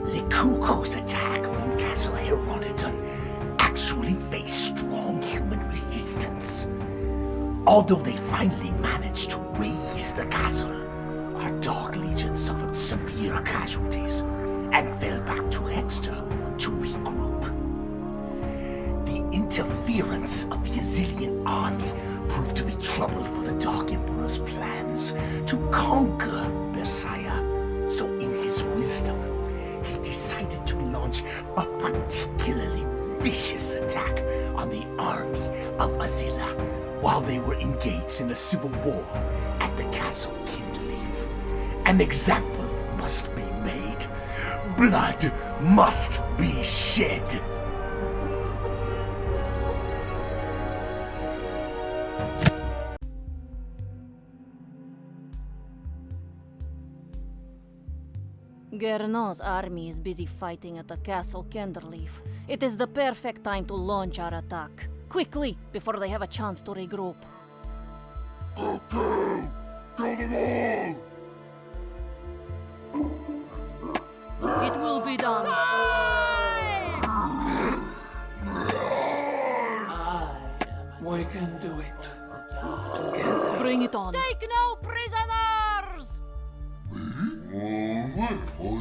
Likuko's attack on Castle Herodoton actually faced strong human resistance. Although they finally managed to raise the castle, our Dark Legion suffered severe casualties and fell back to Hexter to regroup. The interference of the Azilian army proved to be trouble for the Dark Emperor's plans to conquer Messiah, so in his wisdom, he decided to launch a particularly vicious attack on the army of Azilla while they were engaged in a civil war at the castle Kenderlief. An example must be made. Blood must be shed. Gernot's army is busy fighting at the castle Kenderlief. It is the perfect time to launch our attack. Quickly, before they have a chance to regroup. Go! Kill them all! It will be done. We can do it. Bring it on. Take no prisoners! I'm tired.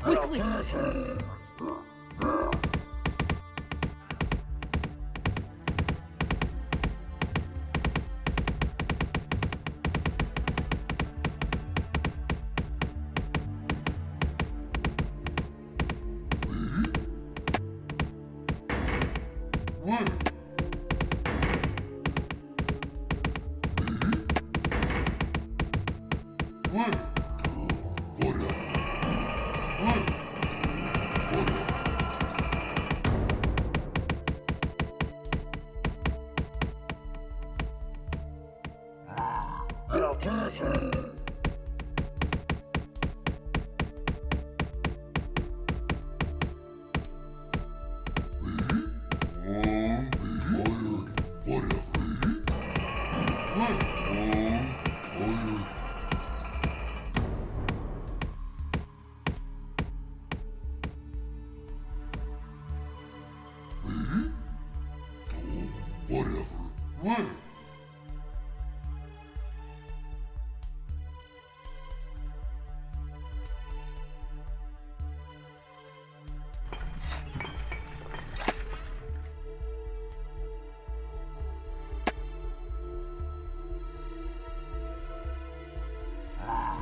Quickly!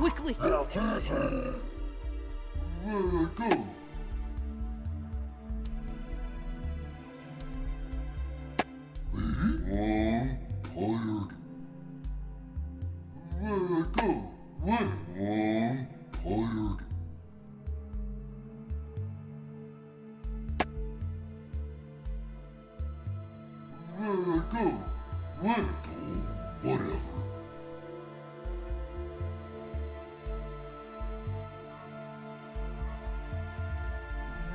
Quickly! Where I go? I'm tired. Where I go? I'm tired. Where I go? Whatever. Where I go? Whatever. Where I go? Whatever.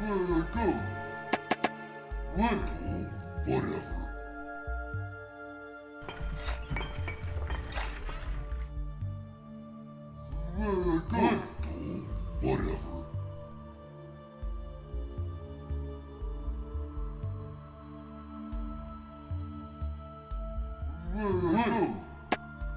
Where I go? Where I go? Whatever. Where I go? I'm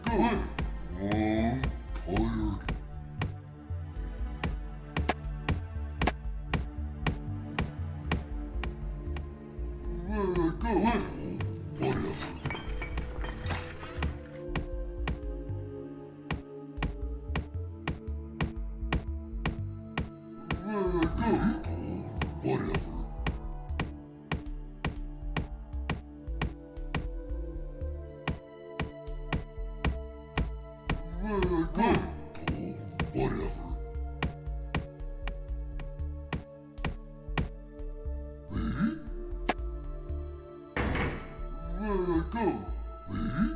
tired. Where I go? Whatever. Where I go? go? Me?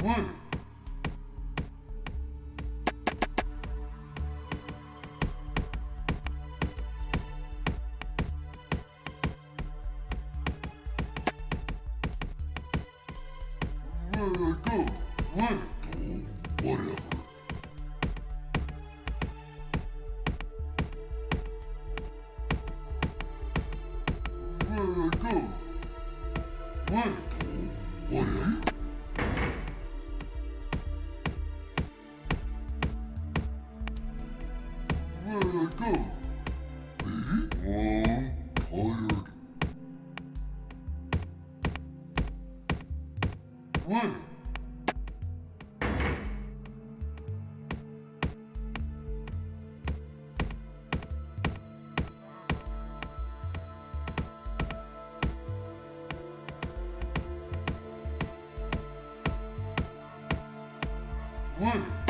What? Where did I go? What? Oh, whatever. Where did I go? What? Oh, whatever. Where did I go? Me? I'm tired. What? What?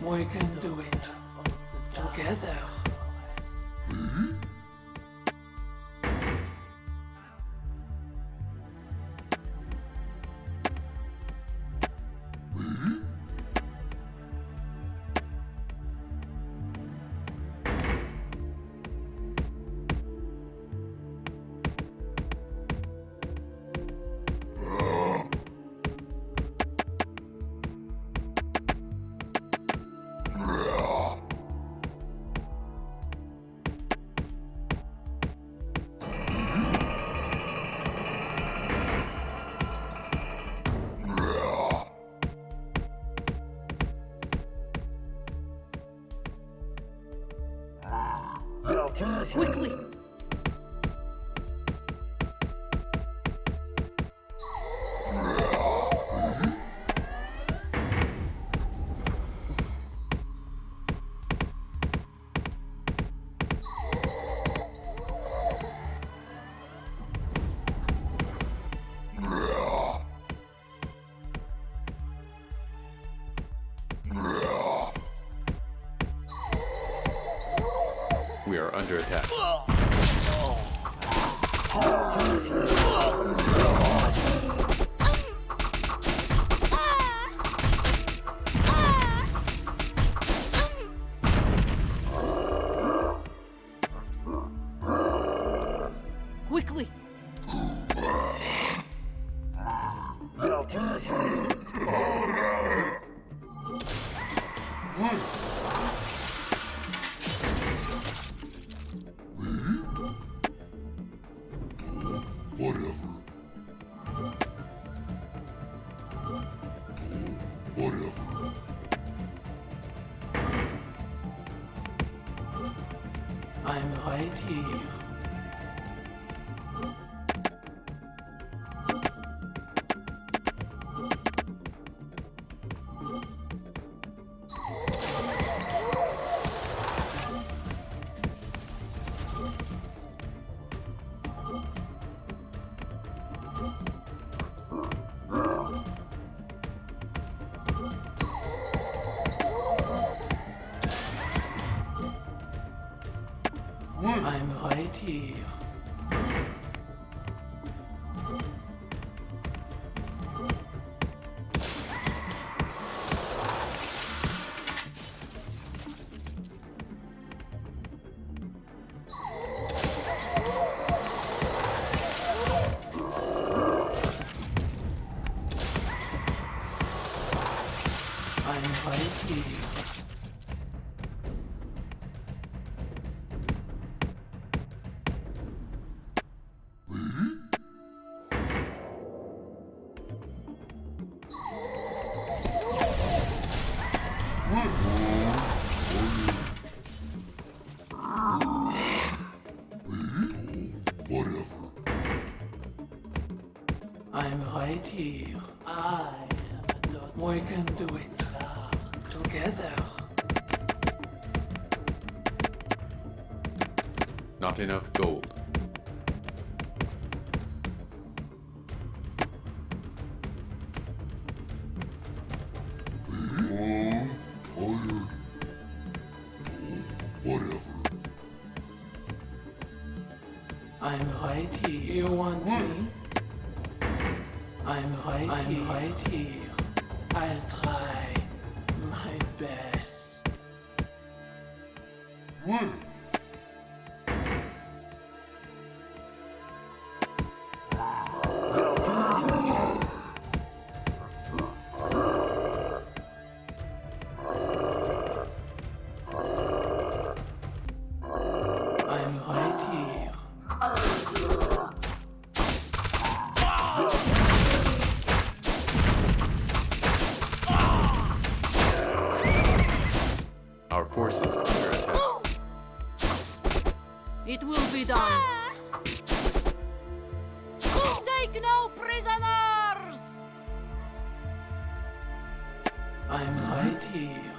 We can do it together. Me? Me? Quickly! We are under attack. Quickly! Whatever. Whatever. I'm right here. I'm right here. I'm right here. I'm right here. I am a dot. We can do it together. Not enough gold. Whatever. I'm right here. You want me? I'm right here. I'll try my best. Wait. I'm right here. Our forces under attack. It will be done. Take no prisoners! I'm right here.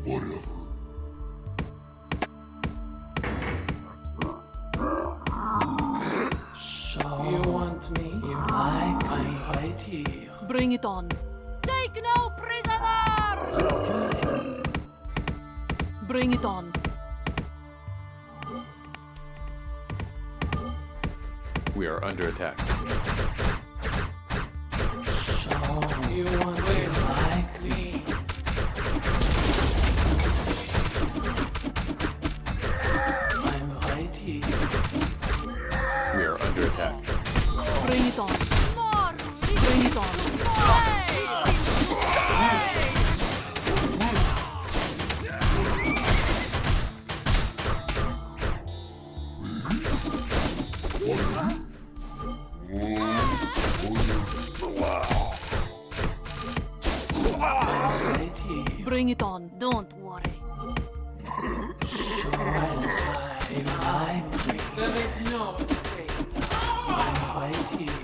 Whatever. So you want me? You like? I'm right here. Bring it on. Take no prisoners! Bring it on. We are under attack. So you want me like me? I'm right here. We are under attack. Bring it on. More! Bring it on. Right here. Bring it on. Don't worry. So I'll try. You like me? There is no escape. I'm right here.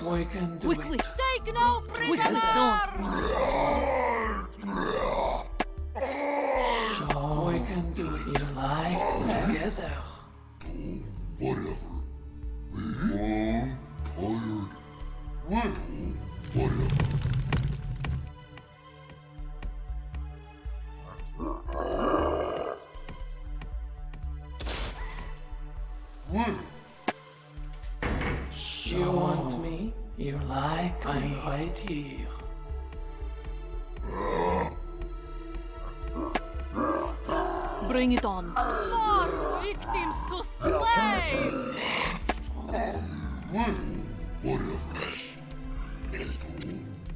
We can do Quickly. it. Take no prisoners! So we can do it. You like together. Whatever. Long, tired. Whatever. You want me? You like me? I'm right here. Bring it on. More victims to slay!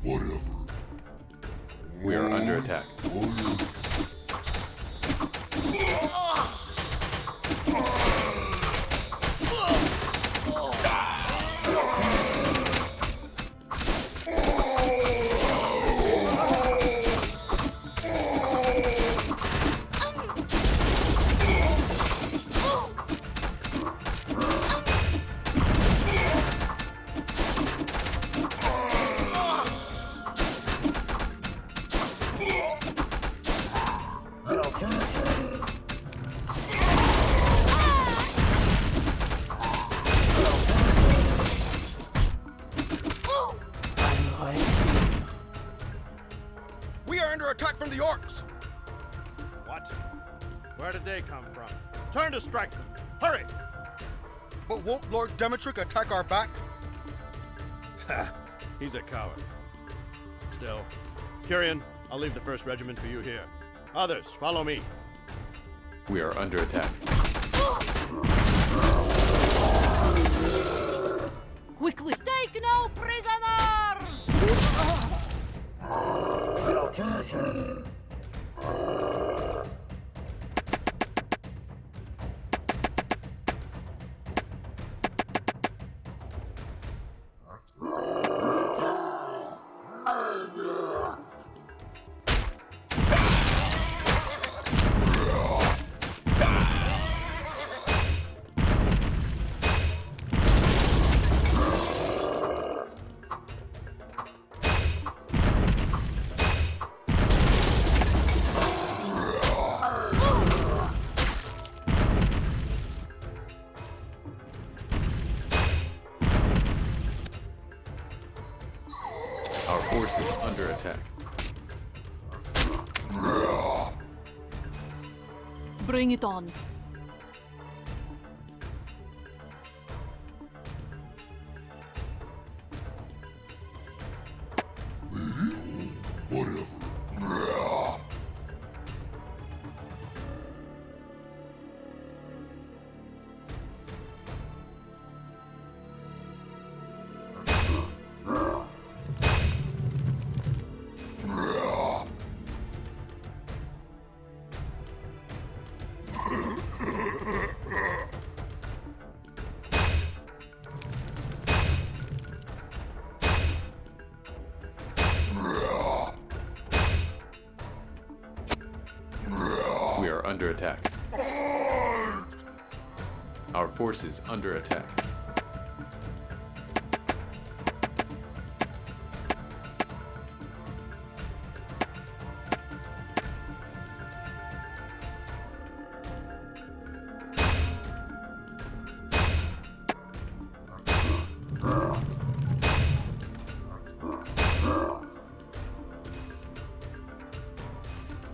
Whatever. We are under attack. I'm right here. We are under attack from the orcs! What? Where did they come from? Turn to strike them. Hurry! But won't Lord Demetric attack our back? Ha! He's a coward. Still, Kyrian, I'll leave the 1st Regiment for you here. Others, follow me. We are under attack. Quickly. Take no prisoners! Our force is under attack. Bring it on. Whatever. We are under attack. Our force is under attack.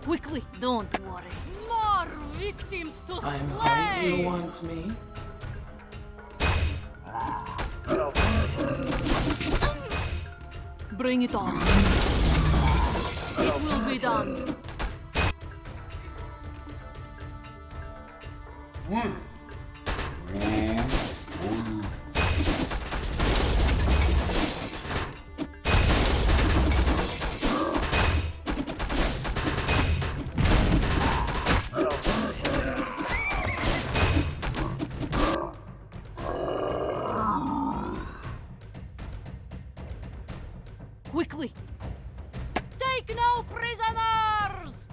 Quickly, don't worry. More victims to I'm slay! right. You want me? Bring it on. It will be done. Quickly! Take no prisoners!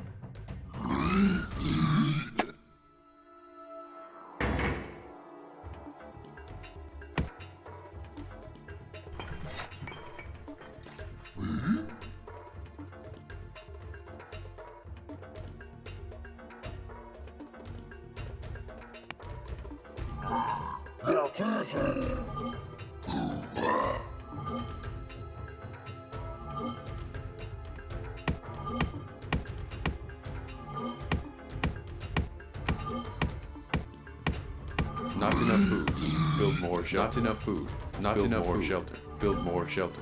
Not enough food. Build more shelter. Not enough food. Not Build enough more food. Shelter. Build more shelter.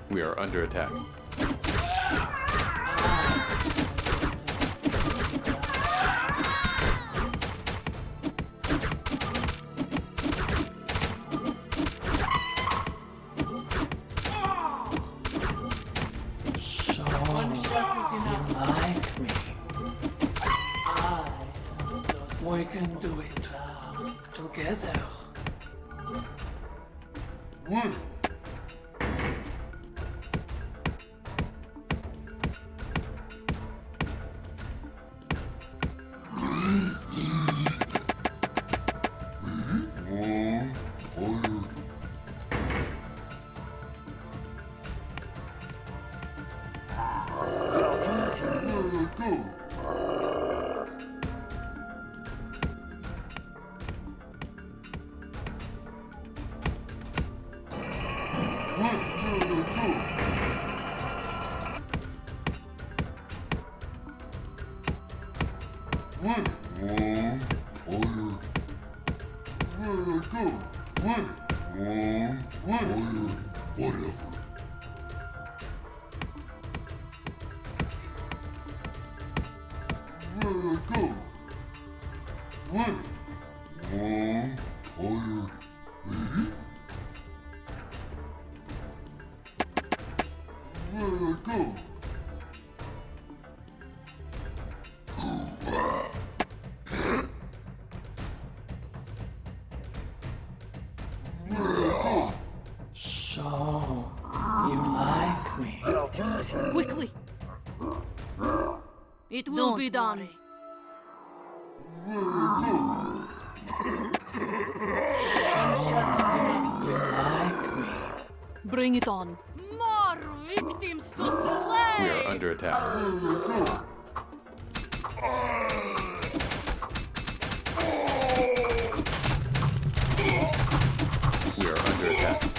We are under attack. So you like me? We can do it together. Whatever. So you like me? Quickly! It will be done. You like me? Bring it on. More victims to slay! We are under attack. We are under attack.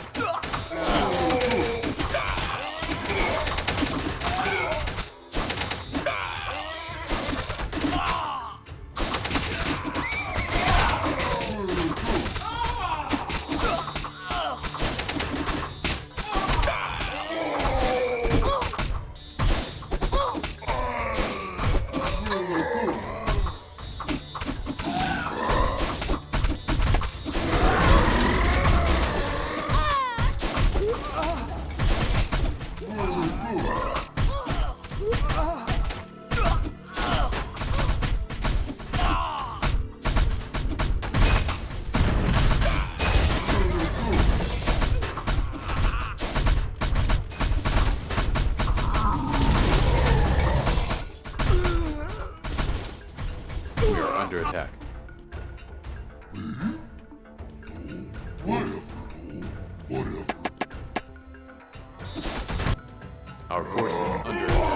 We are under attack. Our forces under attack.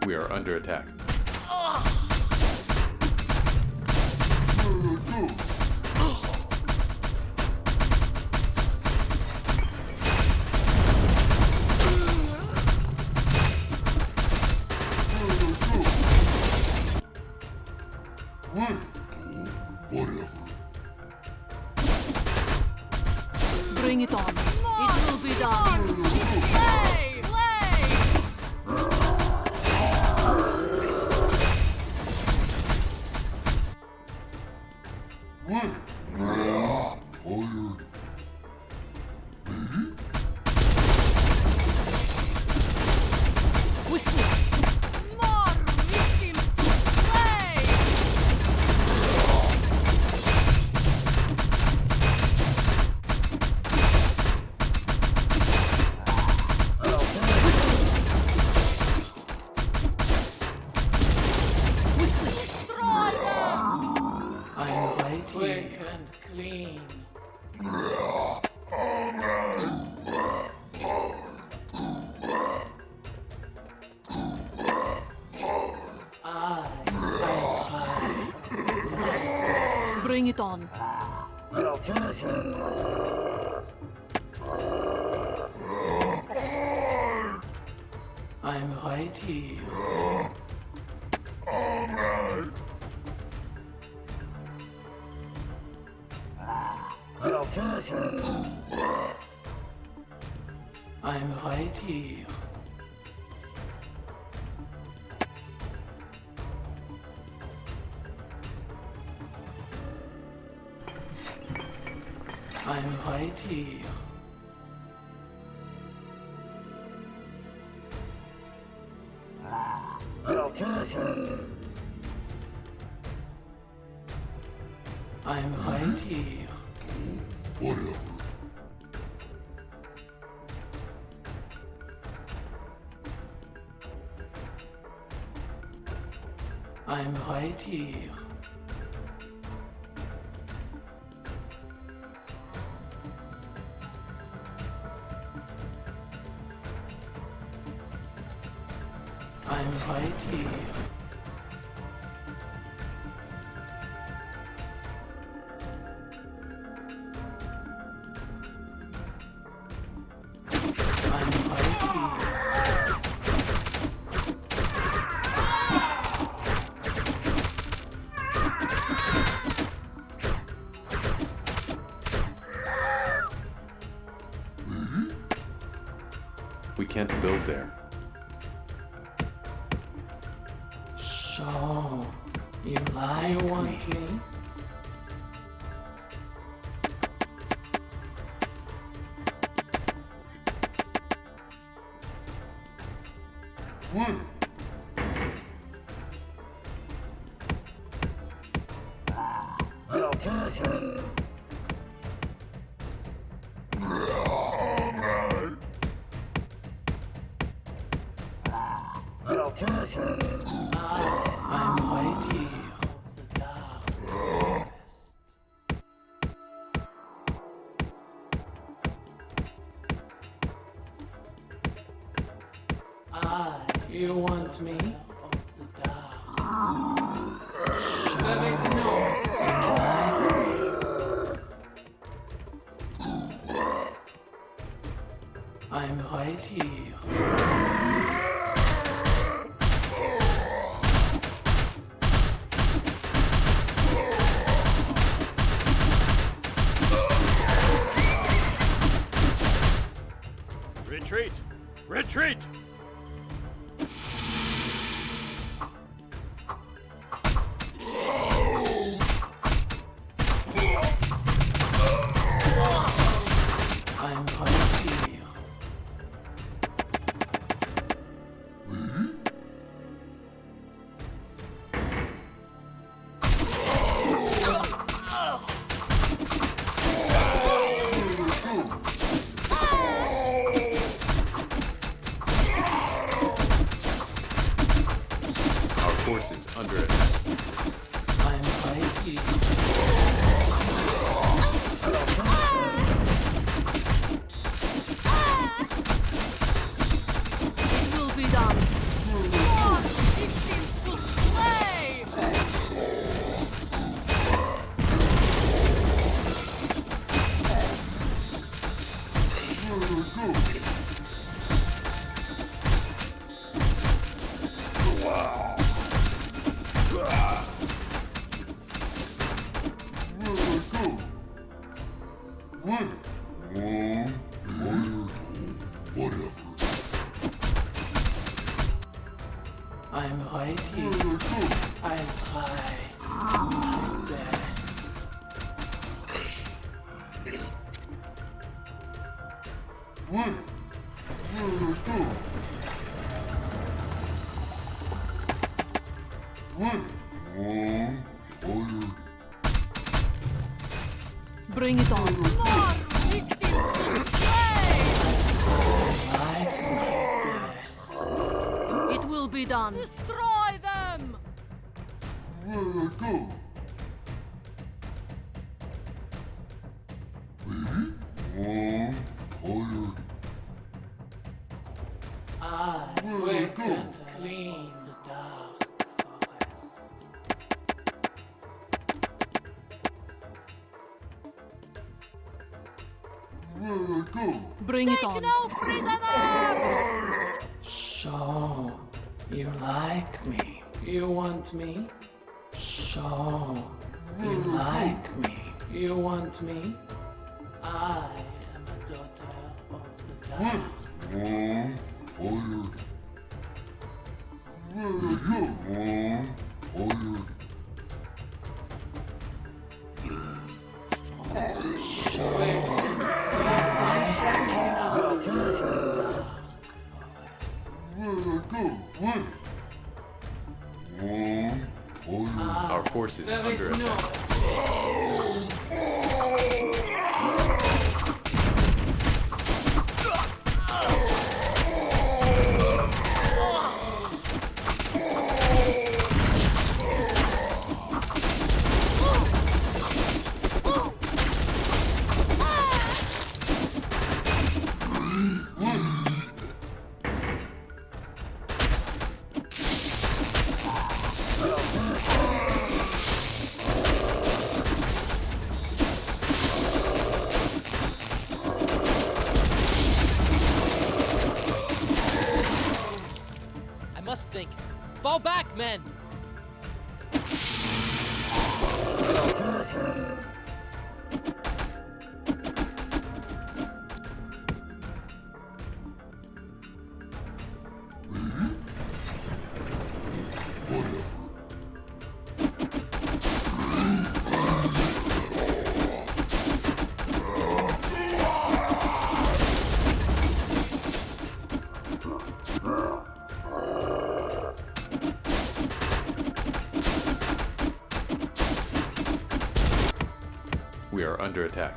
We are under attack. Bring it on. It will be done. Play! Play! Quickly! More victims to slay! Quickly! Destroy them! I'm right quick and clean. Bring it on. I'm right here. I'm right here. I'm right here. I'm right here. I'm right here. I'm right here. I'm right here. We can't build there. So, you like me? I'm right here. Of the darkness. You want me? Of the dark. There is no I'm right here. Retreat! Retreat! I'm right here. Our forces under attack. I'm right here. It will be done. More victims to slay! Whatever. I'm right here. I'll try my best. Bring it on. More victims to slay! Like my best. It will be done. Destroy them! I will clean the dark forest. Bring it on. No prisoners! So, you like me? You want me? So, you like me? You want me? I am a daughter of the dark. Our forces There under is no attack. I must think. Fall back, men! We are under attack.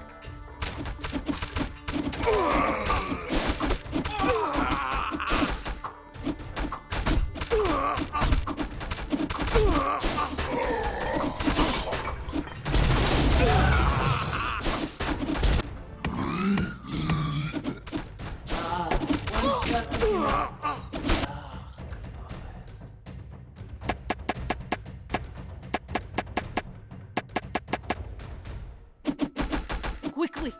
Quickly!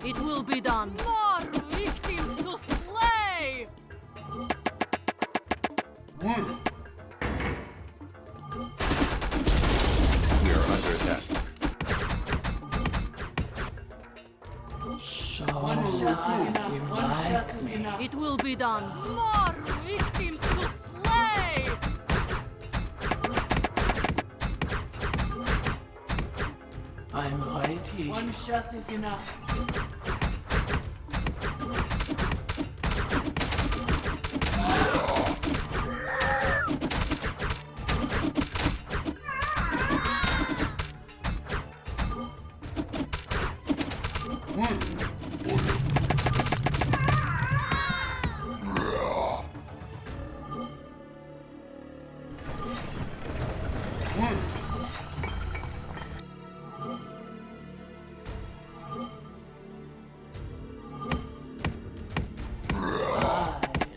It will be done. More victims to slay! We are under attack. So One shot is enough. you One shot like is me? enough. It will be done. More victims to slay! I'm right here. One shot is enough.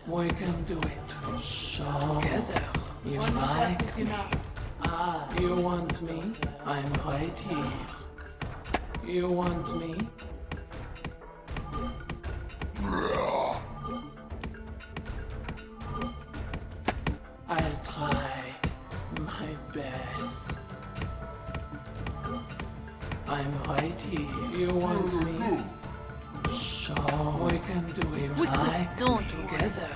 We can do it. So together. You One shot like is me? enough. You want me? I'm right here. You want me? I'll try my best. I'm right here. You want me? So we can do it Quickly, like don't me worry. together.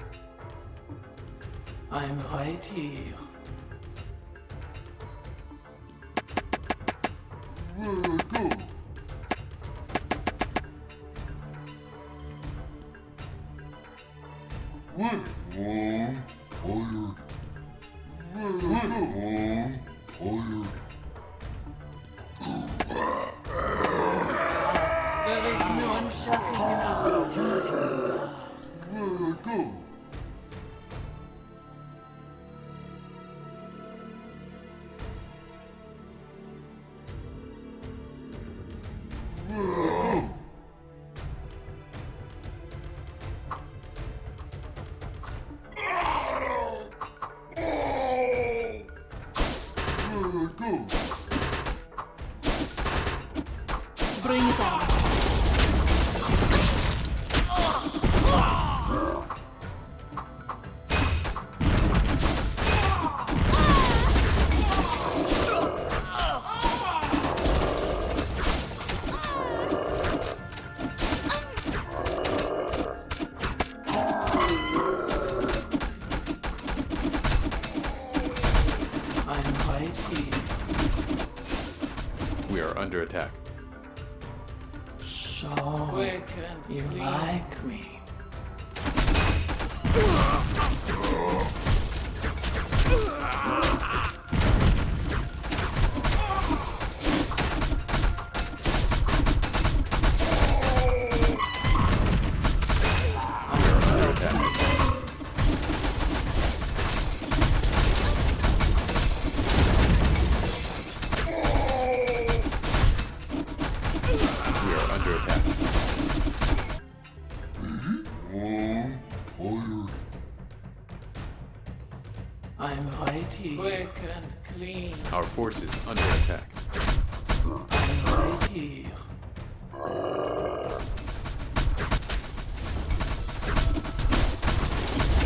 I'm right here. I'm right here. There is no one shot is enough. Bring it on. I'm right here. We are under attack. So We can't you leave. like me? We are under attack. We are under attack. Quick and clean. Our forces under attack. I'm right here.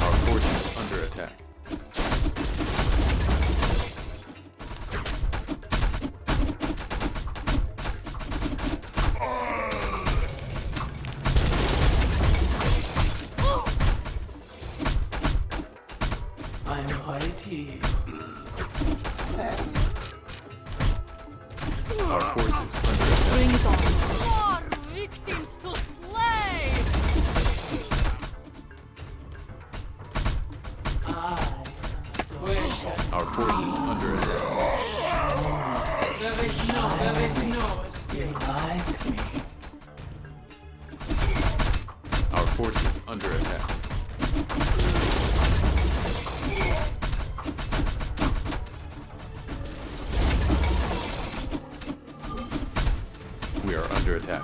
Our forces under attack. I'm right here. Our forces under attack. Bring it on. More victims to slay! Quick. Our forces under attack. There is no escape. You like me. Our forces under attack. We are under attack.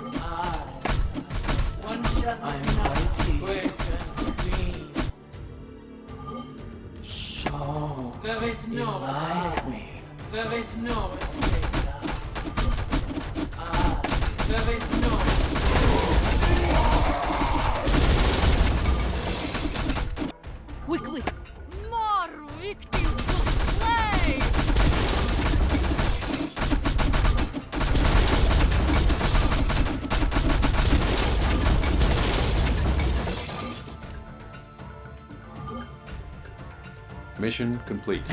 One shot is enough. Quick and clean. So, there is no like me. There is no escape. There is no Quickly! More victims to slay! Mission complete.